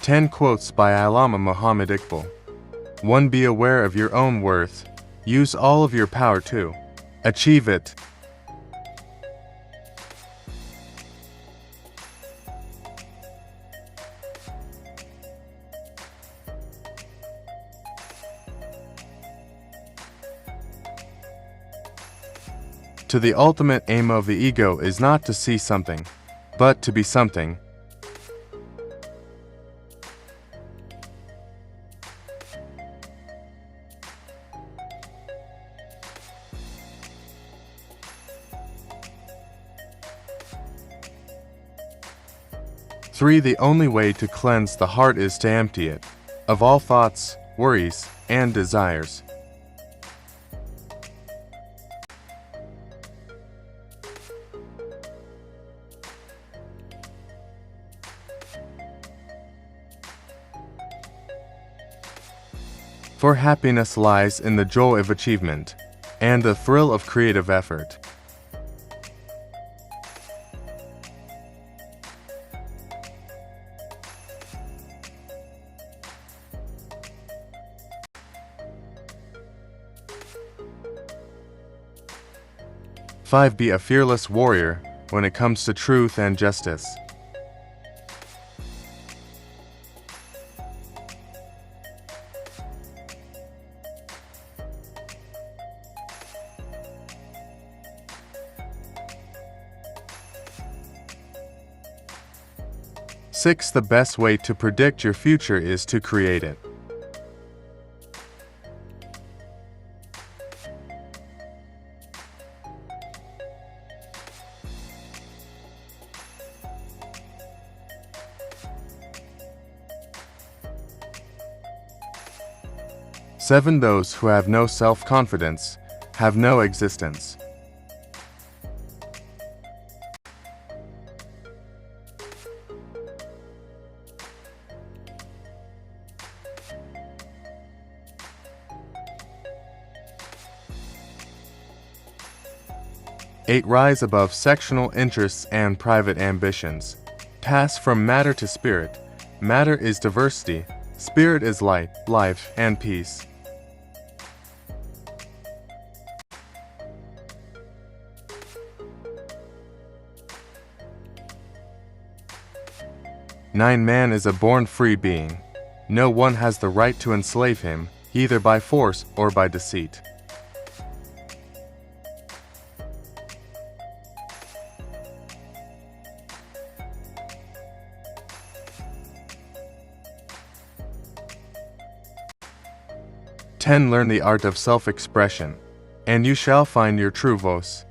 10 quotes by Allama Muhammad Iqbal. 1. Be aware of your own worth. Use all of your power to achieve it. To the ultimate aim of the ego is not to see something, but to be something. Three. The only way to cleanse the heart is to empty it of all thoughts, worries, and desires. For happiness lies in the joy of achievement and the thrill of creative effort. Five. Be a fearless warrior when it comes to truth and justice. Six. The best way to predict your future is to create it. Seven. Those who have no self-confidence have no existence. Eight. Rise above sectional interests and private ambitions. Pass from matter to spirit. Matter is diversity. Spirit is light, life, and peace. Nine. Man is a born free being. No one has the right to enslave him, either by force or by deceit. Ten. Learn the art of self-expression, and you shall find your true voice.